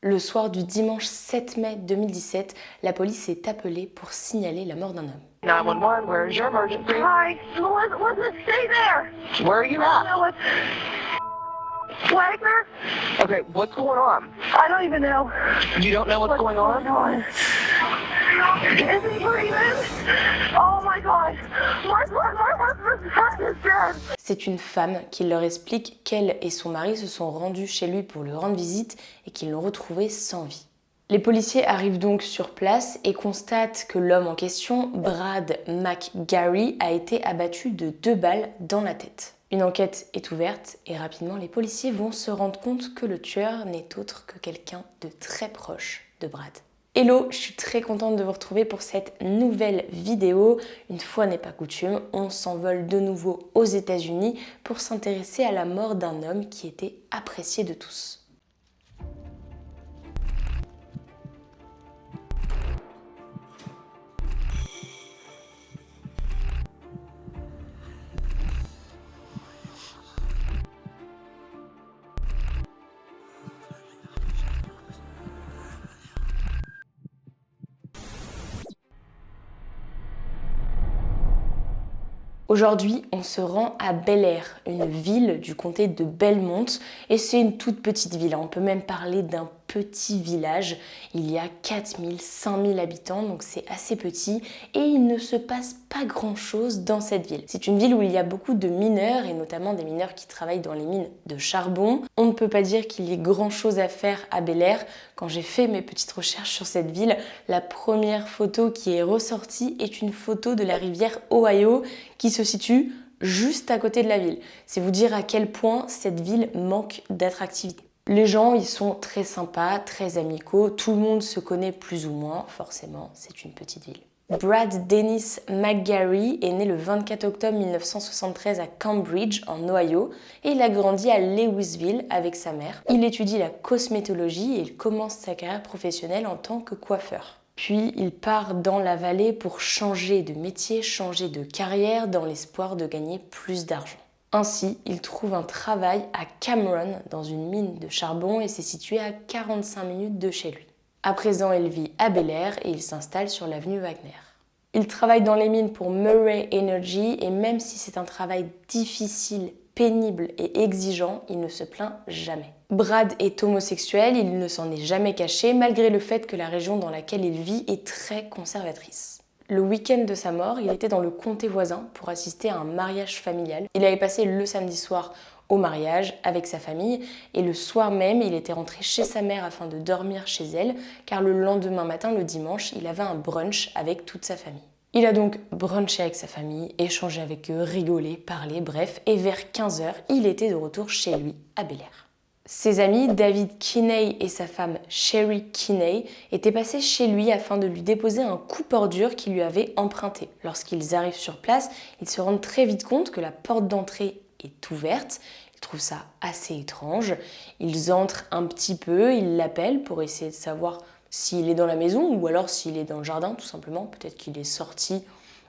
Le soir du dimanche 7 mai 2017, la police est appelée pour signaler la mort d'un homme. 911, where is your emergency? Hi, Melissa, stay there. Where are you I at? don't know what. Wagner? Okay, what's going on? I don't even know. You don't know what's going on? Is he breathing? Oh my God. My son is dead. C'est une femme qui leur explique qu'elle et son mari se sont rendus chez lui pour lui rendre visite et qu'ils l'ont retrouvé sans vie. Les policiers arrivent donc sur place et constatent que l'homme en question, Brad McGarry, a été abattu de 2 balles dans la tête. Une enquête est ouverte et rapidement les policiers vont se rendre compte que le tueur n'est autre que quelqu'un de très proche de Brad. Hello, je suis très contente de vous retrouver pour cette nouvelle vidéo. Une fois n'est pas coutume, on s'envole de nouveau aux États-Unis pour s'intéresser à la mort d'un homme qui était apprécié de tous. Aujourd'hui, on se rend à Bel Air, une ville du comté de Belmont, et c'est une toute petite ville. On peut même parler d'un petit village. Il y a 4000, 5000 habitants, donc c'est assez petit, et il ne se passe pas grand-chose dans cette ville. C'est une ville où il y a beaucoup de mineurs, et notamment des mineurs qui travaillent dans les mines de charbon. On ne peut pas dire qu'il y ait grand-chose à faire à Bel Air. Quand j'ai fait mes petites recherches sur cette ville, la première photo qui est ressortie est une photo de la rivière Ohio qui se situe juste à côté de la ville. C'est vous dire à quel point cette ville manque d'attractivité. Les gens, ils sont très sympas, très amicaux, tout le monde se connaît plus ou moins, forcément, c'est une petite ville. Brad Dennis McGarry est né le 24 octobre 1973 à Cambridge, en Ohio, et il a grandi à Lewisville avec sa mère. Il étudie la cosmétologie et il commence sa carrière professionnelle en tant que coiffeur. Puis il part dans la vallée pour changer de métier, changer de carrière dans l'espoir de gagner plus d'argent. Ainsi, il trouve un travail à Cameron dans une mine de charbon et c'est situé à 45 minutes de chez lui. À présent, il vit à Bel Air et il s'installe sur l'avenue Wagner. Il travaille dans les mines pour Murray Energy et même si c'est un travail difficile, pénible et exigeant, il ne se plaint jamais. Brad est homosexuel, il ne s'en est jamais caché malgré le fait que la région dans laquelle il vit est très conservatrice. Le week-end de sa mort, il était dans le comté voisin pour assister à un mariage familial. Il avait passé le samedi soir au mariage avec sa famille et le soir même, il était rentré chez sa mère afin de dormir chez elle car le lendemain matin, le dimanche, il avait un brunch avec toute sa famille. Il a donc brunché avec sa famille, échangé avec eux, rigolé, parlé, bref, et vers 15h, il était de retour chez lui à Bel Air. Ses amis, David Kinney et sa femme Sherry Kinney, étaient passés chez lui afin de lui déposer un coupe-ordure qu'il lui avait emprunté. Lorsqu'ils arrivent sur place, ils se rendent très vite compte que la porte d'entrée est ouverte. Ils trouvent ça assez étrange. Ils entrent un petit peu, ils l'appellent pour essayer de savoir s'il est dans la maison ou alors s'il est dans le jardin, tout simplement. Peut-être qu'il est sorti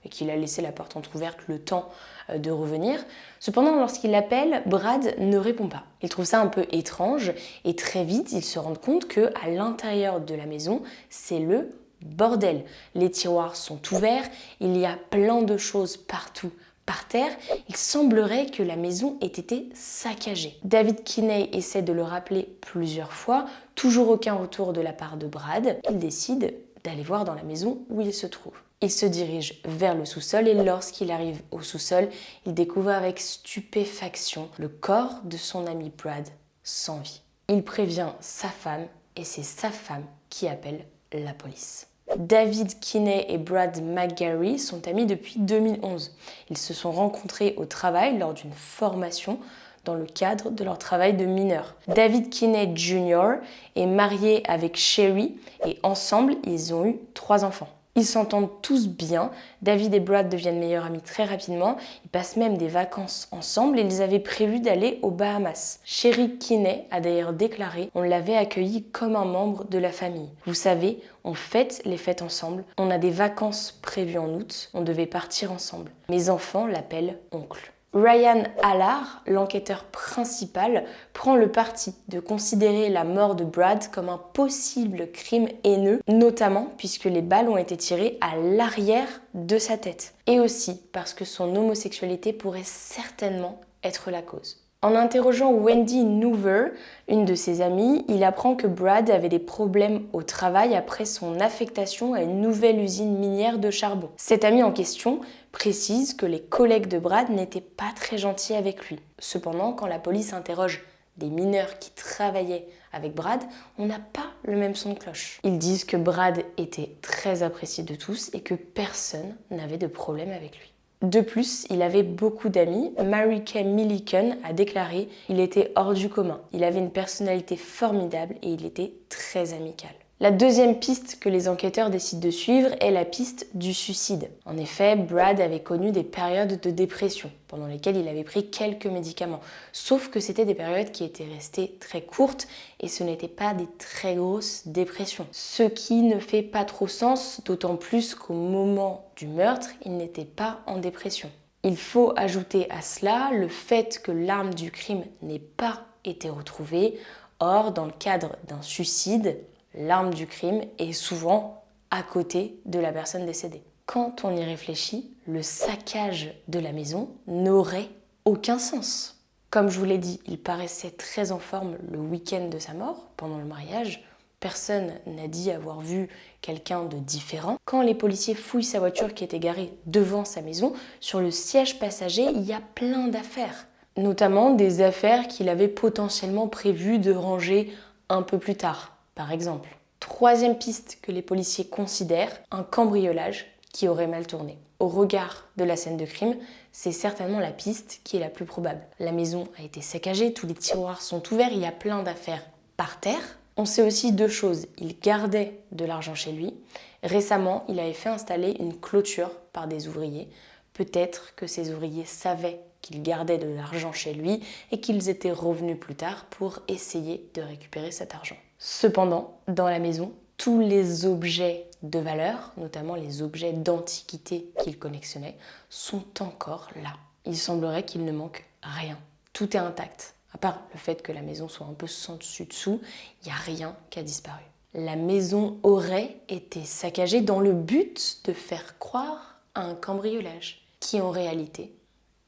et qu'il a laissé la porte entrouverte le temps de revenir. Cependant, lorsqu'il l'appelle, Brad ne répond pas. Il trouve ça un peu étrange et très vite, il se rend compte qu'à l'intérieur de la maison, c'est le bordel. Les tiroirs sont ouverts, il y a plein de choses partout par terre. Il semblerait que la maison ait été saccagée. David Kinney essaie de le rappeler plusieurs fois, toujours aucun retour de la part de Brad. Il décide d'aller voir dans la maison où il se trouve. Il se dirige vers le sous-sol et lorsqu'il arrive au sous-sol, il découvre avec stupéfaction le corps de son ami Brad sans vie. Il prévient sa femme et c'est sa femme qui appelle la police. David Kinney et Brad McGarry sont amis depuis 2011. Ils se sont rencontrés au travail lors d'une formation dans le cadre de leur travail de mineur. David Kinney Jr. est marié avec Sherry et ensemble, ils ont eu 3 enfants. Ils s'entendent tous bien, David et Brad deviennent meilleurs amis très rapidement, ils passent même des vacances ensemble et ils avaient prévu d'aller aux Bahamas. Sherry Kinney a d'ailleurs déclaré « On l'avait accueilli comme un membre de la famille. Vous savez, on fête les fêtes ensemble, on a des vacances prévues en août, on devait partir ensemble. Mes enfants l'appellent oncle. » Ryan Allard, l'enquêteur principal, prend le parti de considérer la mort de Brad comme un possible crime haineux, notamment puisque les balles ont été tirées à l'arrière de sa tête, et aussi parce que son homosexualité pourrait certainement être la cause. En interrogeant Wendy Noover, une de ses amies, il apprend que Brad avait des problèmes au travail après son affectation à une nouvelle usine minière de charbon. Cette amie en question précise que les collègues de Brad n'étaient pas très gentils avec lui. Cependant, quand la police interroge des mineurs qui travaillaient avec Brad, on n'a pas le même son de cloche. Ils disent que Brad était très apprécié de tous et que personne n'avait de problème avec lui. De plus, il avait beaucoup d'amis. Mary Kay Milliken a déclaré qu'il était hors du commun. Il avait une personnalité formidable et il était très amical. La deuxième piste que les enquêteurs décident de suivre est la piste du suicide. En effet, Brad avait connu des périodes de dépression pendant lesquelles il avait pris quelques médicaments. Sauf que c'était des périodes qui étaient restées très courtes et ce n'étaient pas des très grosses dépressions. Ce qui ne fait pas trop sens, d'autant plus qu'au moment du meurtre, il n'était pas en dépression. Il faut ajouter à cela le fait que l'arme du crime n'ait pas été retrouvée. Or, dans le cadre d'un suicide, l'arme du crime est souvent à côté de la personne décédée. Quand on y réfléchit, le saccage de la maison n'aurait aucun sens. Comme je vous l'ai dit, il paraissait très en forme le week-end de sa mort, pendant le mariage. Personne n'a dit avoir vu quelqu'un de différent. Quand les policiers fouillent sa voiture qui était garée devant sa maison, sur le siège passager, il y a plein d'affaires. Notamment des affaires qu'il avait potentiellement prévu de ranger un peu plus tard. Par exemple, troisième piste que les policiers considèrent, un cambriolage qui aurait mal tourné. Au regard de la scène de crime, c'est certainement la piste qui est la plus probable. La maison a été saccagée, tous les tiroirs sont ouverts, il y a plein d'affaires par terre. On sait aussi deux choses, il gardait de l'argent chez lui. Récemment, il avait fait installer une clôture par des ouvriers. Peut-être que ces ouvriers savaient qu'il gardait de l'argent chez lui et qu'ils étaient revenus plus tard pour essayer de récupérer cet argent. Cependant, dans la maison, tous les objets de valeur, notamment les objets d'antiquité qu'il collectionnait, sont encore là. Il semblerait qu'il ne manque rien. Tout est intact. À part le fait que la maison soit un peu sans dessus-dessous, il n'y a rien qui a disparu. La maison aurait été saccagée dans le but de faire croire à un cambriolage, qui en réalité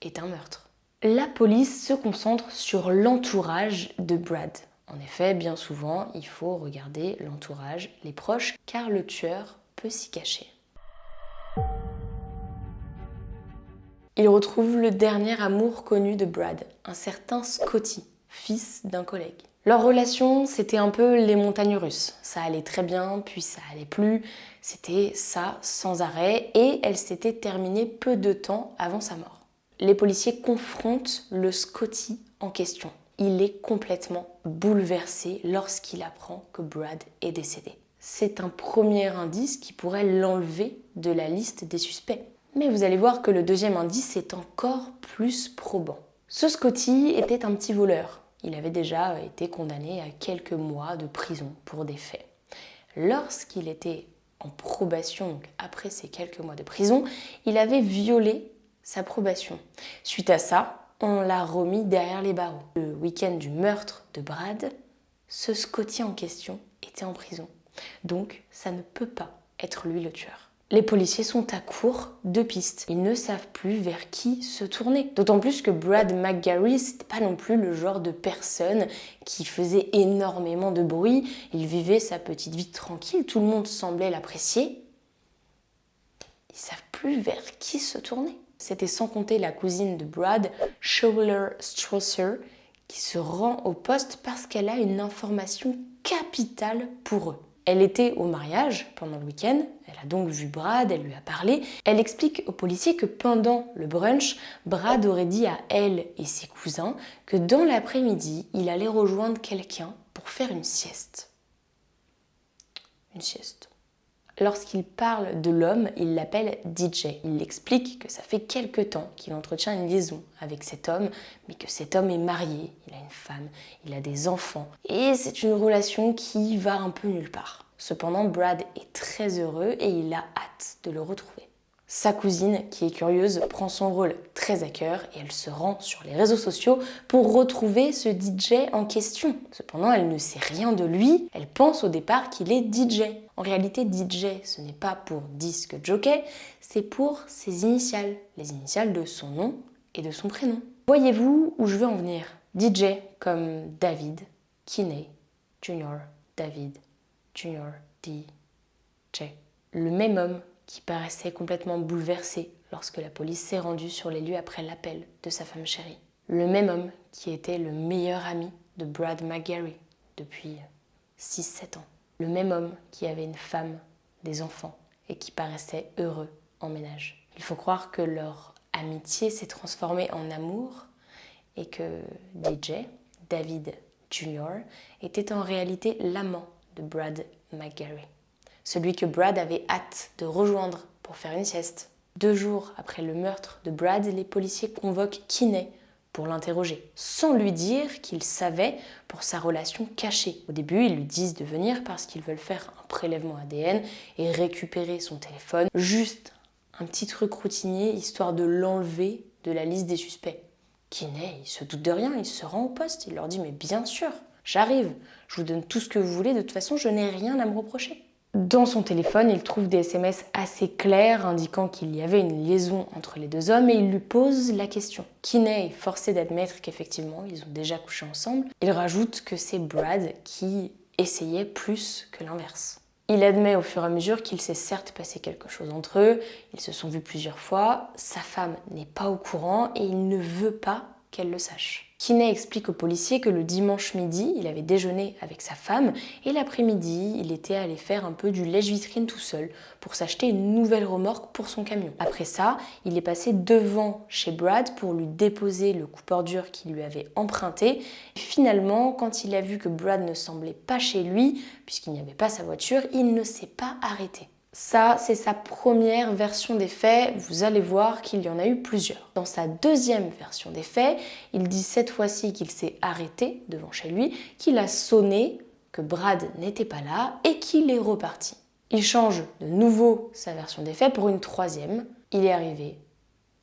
est un meurtre. La police se concentre sur l'entourage de Brad. En effet, bien souvent, il faut regarder l'entourage, les proches, car le tueur peut s'y cacher. Il retrouve le dernier amour connu de Brad, un certain Scotty, fils d'un collègue. Leur relation, c'était un peu les montagnes russes. Ça allait très bien, puis ça allait plus. C'était ça sans arrêt et elle s'était terminée peu de temps avant sa mort. Les policiers confrontent le Scotty en question. Il est complètement bouleversé lorsqu'il apprend que Brad est décédé. C'est un premier indice qui pourrait l'enlever de la liste des suspects. Mais vous allez voir que le deuxième indice est encore plus probant. Ce Scotty était un petit voleur. Il avait déjà été condamné à quelques mois de prison pour des faits. Lorsqu'il était en probation, donc après ces quelques mois de prison, il avait violé sa probation. Suite à ça, on l'a remis derrière les barreaux. Le week-end du meurtre de Brad, ce Scotty en question était en prison. Donc, ça ne peut pas être lui le tueur. Les policiers sont à court de pistes. Ils ne savent plus vers qui se tourner. D'autant plus que Brad McGarry, c'était pas non plus le genre de personne qui faisait énormément de bruit. Il vivait sa petite vie tranquille. Tout le monde semblait l'apprécier. Ils savent plus vers qui se tourner. C'était sans compter la cousine de Brad, Schuyler Strasser, qui se rend au poste parce qu'elle a une information capitale pour eux. Elle était au mariage pendant le week-end, elle a donc vu Brad, elle lui a parlé. Elle explique aux policiers que pendant le brunch, Brad aurait dit à elle et ses cousins que dans l'après-midi, il allait rejoindre quelqu'un pour faire une sieste. Une sieste. Lorsqu'il parle de l'homme, il l'appelle DJ. Il explique que ça fait quelque temps qu'il entretient une liaison avec cet homme, mais que cet homme est marié, il a une femme, il a des enfants. Et c'est une relation qui va un peu nulle part. Cependant, Brad est très heureux et il a hâte de le retrouver. Sa cousine, qui est curieuse, prend son rôle très à cœur et elle se rend sur les réseaux sociaux pour retrouver ce DJ en question. Cependant, elle ne sait rien de lui, elle pense au départ qu'il est DJ. En réalité, DJ, ce n'est pas pour disque jockey, c'est pour ses initiales, les initiales de son nom et de son prénom. Voyez-vous où je veux en venir? DJ comme David, Kinney, Jr., David, Jr., DJ. Le même homme qui paraissait complètement bouleversé lorsque la police s'est rendue sur les lieux après l'appel de sa femme chérie. Le même homme qui était le meilleur ami de Brad McGarry depuis 6-7 ans. Le même homme qui avait une femme, des enfants et qui paraissait heureux en ménage. Il faut croire que leur amitié s'est transformée en amour et que DJ, David Jr., était en réalité l'amant de Brad McGarry. Celui que Brad avait hâte de rejoindre pour faire une sieste. 2 jours après le meurtre de Brad, les policiers convoquent Kinney pour l'interroger, sans lui dire qu'ils savaient pour sa relation cachée. Au début, ils lui disent de venir parce qu'ils veulent faire un prélèvement ADN et récupérer son téléphone. Juste un petit truc routinier, histoire de l'enlever de la liste des suspects. Kinney, il se doute de rien, il se rend au poste, il leur dit « Mais bien sûr, j'arrive, je vous donne tout ce que vous voulez, de toute façon, je n'ai rien à me reprocher. » Dans son téléphone, il trouve des SMS assez clairs indiquant qu'il y avait une liaison entre les 2 hommes et il lui pose la question. Kinney est forcé d'admettre qu'effectivement, ils ont déjà couché ensemble. Il rajoute que c'est Brad qui essayait plus que l'inverse. Il admet au fur et à mesure qu'il s'est certes passé quelque chose entre eux, ils se sont vus plusieurs fois, sa femme n'est pas au courant et il ne veut pas qu'elle le sache. Kinney explique aux policiers que le dimanche midi, il avait déjeuné avec sa femme et l'après-midi, il était allé faire un peu du lèche-vitrine tout seul pour s'acheter une nouvelle remorque pour son camion. Après ça, il est passé devant chez Brad pour lui déposer le coupe-ordure qu'il lui avait emprunté. Et finalement, quand il a vu que Brad ne semblait pas chez lui, puisqu'il n'y avait pas sa voiture, il ne s'est pas arrêté. Ça, c'est sa première version des faits. Vous allez voir qu'il y en a eu plusieurs. Dans sa deuxième version des faits, il dit cette fois-ci qu'il s'est arrêté devant chez lui, qu'il a sonné, que Brad n'était pas là et qu'il est reparti. Il change de nouveau sa version des faits pour une troisième. Il est arrivé,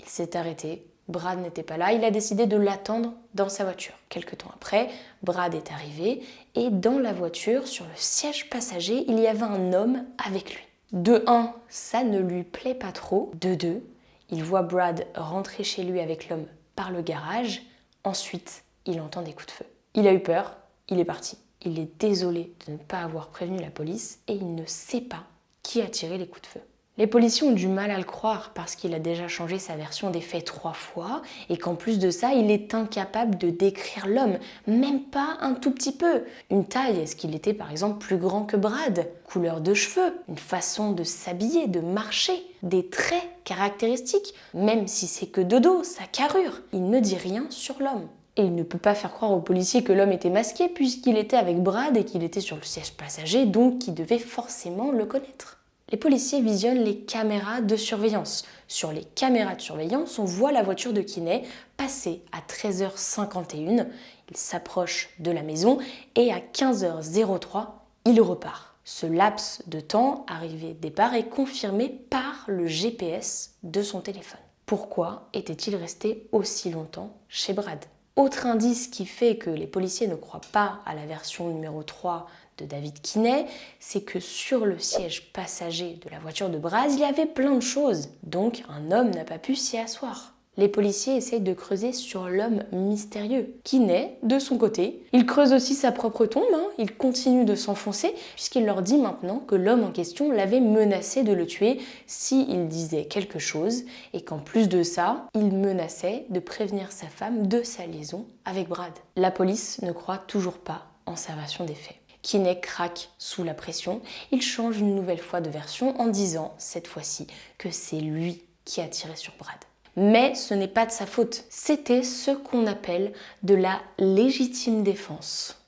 il s'est arrêté, Brad n'était pas là, il a décidé de l'attendre dans sa voiture. Quelque temps après, Brad est arrivé et dans la voiture, sur le siège passager, il y avait un homme avec lui. De 1, ça ne lui plaît pas trop. De 2, il voit Brad rentrer chez lui avec l'homme par le garage. Ensuite, il entend des coups de feu. Il a eu peur, il est parti. Il est désolé de ne pas avoir prévenu la police et il ne sait pas qui a tiré les coups de feu. Les policiers ont du mal à le croire parce qu'il a déjà changé sa version des faits 3 fois et qu'en plus de ça, il est incapable de décrire l'homme, même pas un tout petit peu. Une taille, est-ce qu'il était par exemple plus grand que Brad? Couleur de cheveux, une façon de s'habiller, de marcher, des traits caractéristiques, même si c'est que de dos, sa carrure. Il ne dit rien sur l'homme. Et il ne peut pas faire croire aux policiers que l'homme était masqué puisqu'il était avec Brad et qu'il était sur le siège passager, donc il devait forcément le connaître. Les policiers visionnent les caméras de surveillance. Sur les caméras de surveillance, on voit la voiture de Kinney passer à 13h51. Il s'approche de la maison et à 15h03, il repart. Ce laps de temps, arrivée-départ, est confirmé par le GPS de son téléphone. Pourquoi était-il resté aussi longtemps chez Brad? Autre indice qui fait que les policiers ne croient pas à la version numéro 3 de David Kinney, c'est que sur le siège passager de la voiture de Brad, il y avait plein de choses. Donc un homme n'a pas pu s'y asseoir. Les policiers essayent de creuser sur l'homme mystérieux. Kinney, de son côté, il creuse aussi sa propre tombe, il continue de s'enfoncer puisqu'il leur dit maintenant que l'homme en question l'avait menacé de le tuer s'il disait quelque chose et qu'en plus de ça, il menaçait de prévenir sa femme de sa liaison avec Brad. La police ne croit toujours pas en sa version des faits. Kinney craque sous la pression, il change une nouvelle fois de version en disant, cette fois-ci, que c'est lui qui a tiré sur Brad. Mais ce n'est pas de sa faute, c'était ce qu'on appelle de la légitime défense.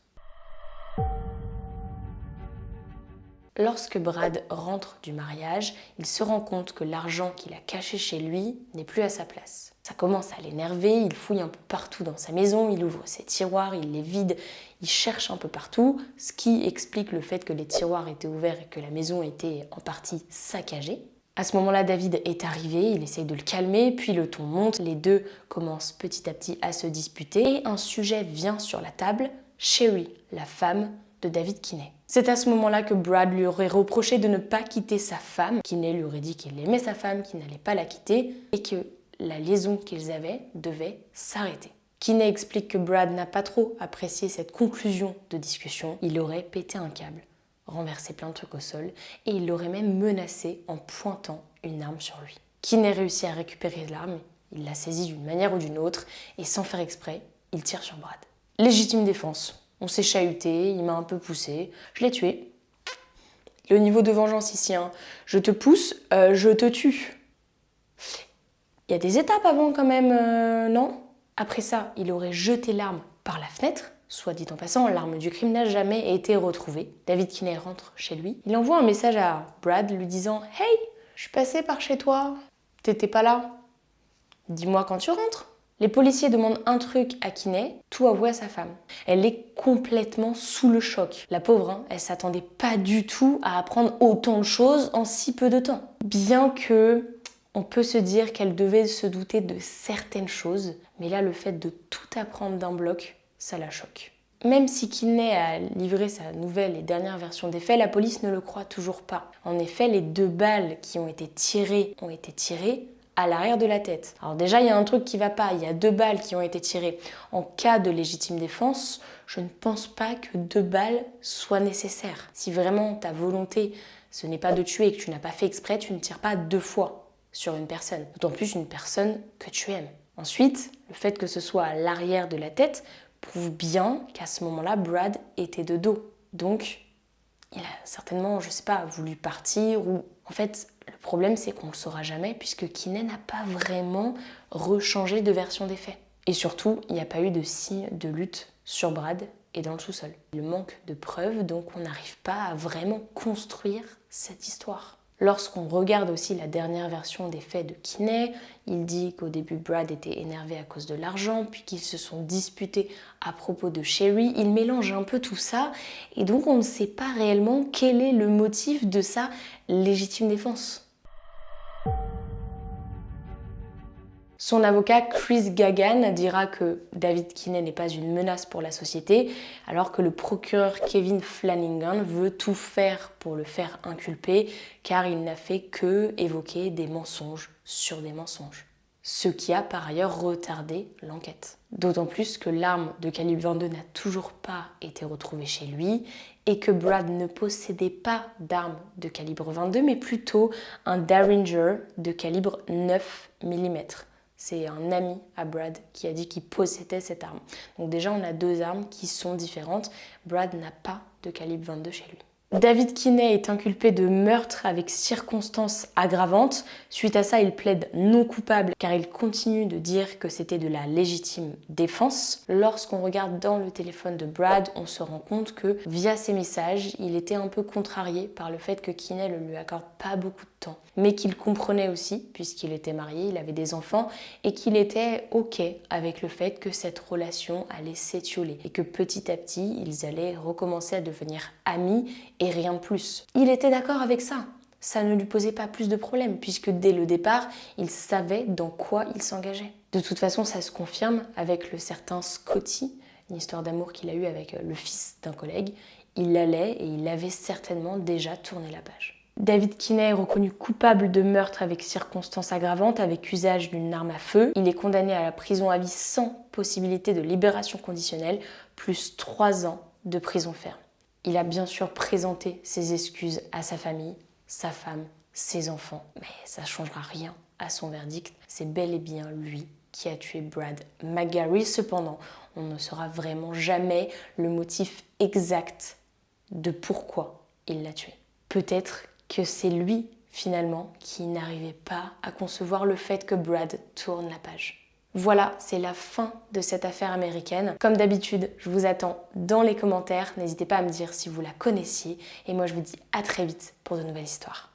Lorsque Brad rentre du mariage, il se rend compte que l'argent qu'il a caché chez lui n'est plus à sa place. Ça commence à l'énerver, il fouille un peu partout dans sa maison, il ouvre ses tiroirs, il les vide, il cherche un peu partout, ce qui explique le fait que les tiroirs étaient ouverts et que la maison était en partie saccagée. À ce moment-là, David est arrivé, il essaye de le calmer, puis le ton monte, les deux commencent petit à petit à se disputer et un sujet vient sur la table, Sherry, la femme de David Kinney. C'est à ce moment-là que Brad lui aurait reproché de ne pas quitter sa femme. Kinney lui aurait dit qu'il aimait sa femme, qu'il n'allait pas la quitter et que la liaison qu'ils avaient devait s'arrêter. Kinney explique que Brad n'a pas trop apprécié cette conclusion de discussion. Il aurait pété un câble, renversé plein de trucs au sol et il l'aurait même menacé en pointant une arme sur lui. Kinney réussit à récupérer l'arme, il la saisit d'une manière ou d'une autre et sans faire exprès, il tire sur Brad. Légitime défense. On s'est chahuté, il m'a un peu poussé, je l'ai tué. Le niveau de vengeance ici, hein. Je te pousse, je te tue. Il y a des étapes avant quand même, non? Après ça, il aurait jeté l'arme par la fenêtre. Soit dit en passant, l'arme du crime n'a jamais été retrouvée. David Kinney rentre chez lui. Il envoie un message à Brad lui disant « Hey, je suis passé par chez toi, t'étais pas là. Dis-moi quand tu rentres. » Les policiers demandent un truc à Kinney, tout avouer à sa femme. Elle est complètement sous le choc. La pauvre, hein, elle s'attendait pas du tout à apprendre autant de choses en si peu de temps. Bien que on peut se dire qu'elle devait se douter de certaines choses, mais là, le fait de tout apprendre d'un bloc, ça la choque. Même si Kinney a livré sa nouvelle et dernière version des faits, la police ne le croit toujours pas. En effet, les 2 balles qui ont été tirées à l'arrière de la tête. Alors déjà, il y a un truc qui va pas, il y a 2 balles qui ont été tirées. En cas de légitime défense, je ne pense pas que 2 balles soient nécessaires. Si vraiment ta volonté, ce n'est pas de tuer et que tu n'as pas fait exprès, tu ne tires pas 2 fois sur une personne. D'autant plus une personne que tu aimes. Ensuite, le fait que ce soit à l'arrière de la tête prouve bien qu'à ce moment-là, Brad était de dos. Donc, il a certainement, je sais pas, voulu partir ou... En fait, le problème, c'est qu'on ne le saura jamais puisque Kinney n'a pas vraiment rechangé de version des faits. Et surtout, il n'y a pas eu de signe de lutte sur Brad et dans le sous-sol. Il manque de preuves, donc on n'arrive pas à vraiment construire cette histoire. Lorsqu'on regarde aussi la dernière version des faits de Kinney, il dit qu'au début Brad était énervé à cause de l'argent, puis qu'ils se sont disputés à propos de Sherry. Il mélange un peu tout ça, et donc on ne sait pas réellement quel est le motif de sa légitime défense. Son avocat Chris Gagan dira que David Kinney n'est pas une menace pour la société, alors que le procureur Kevin Flanagan veut tout faire pour le faire inculper, car il n'a fait que évoquer des mensonges sur des mensonges. Ce qui a par ailleurs retardé l'enquête. D'autant plus que l'arme de calibre 22 n'a toujours pas été retrouvée chez lui et que Brad ne possédait pas d'arme de calibre 22 mais plutôt un Derringer de calibre 9 mm. C'est un ami à Brad qui a dit qu'il possédait cette arme. Donc déjà, on a 2 armes qui sont différentes. Brad n'a pas de calibre 22 chez lui. David Kinney est inculpé de meurtre avec circonstances aggravantes. Suite à ça, il plaide non coupable car il continue de dire que c'était de la légitime défense. Lorsqu'on regarde dans le téléphone de Brad, on se rend compte que via ses messages, il était un peu contrarié par le fait que Kinney ne lui accorde pas beaucoup de temps, mais qu'il comprenait aussi, puisqu'il était marié, il avait des enfants, et qu'il était ok avec le fait que cette relation allait s'étioler et que petit à petit, ils allaient recommencer à devenir amis et rien de plus. Il était d'accord avec ça. Ça ne lui posait pas plus de problèmes, puisque dès le départ, il savait dans quoi il s'engageait. De toute façon, ça se confirme avec le certain Scotty, une histoire d'amour qu'il a eue avec le fils d'un collègue. Il allait et il avait certainement déjà tourné la page. David Kinney est reconnu coupable de meurtre avec circonstances aggravantes, avec usage d'une arme à feu. Il est condamné à la prison à vie sans possibilité de libération conditionnelle, plus 3 ans de prison ferme. Il a bien sûr présenté ses excuses à sa famille, sa femme, ses enfants, mais ça ne changera rien à son verdict. C'est bel et bien lui qui a tué Brad McGarry. Cependant, on ne saura vraiment jamais le motif exact de pourquoi il l'a tué. Peut-être que c'est lui, finalement, qui n'arrivait pas à concevoir le fait que Brad tourne la page. Voilà, c'est la fin de cette affaire américaine. Comme d'habitude, je vous attends dans les commentaires. N'hésitez pas à me dire si vous la connaissiez. Et moi, je vous dis à très vite pour de nouvelles histoires.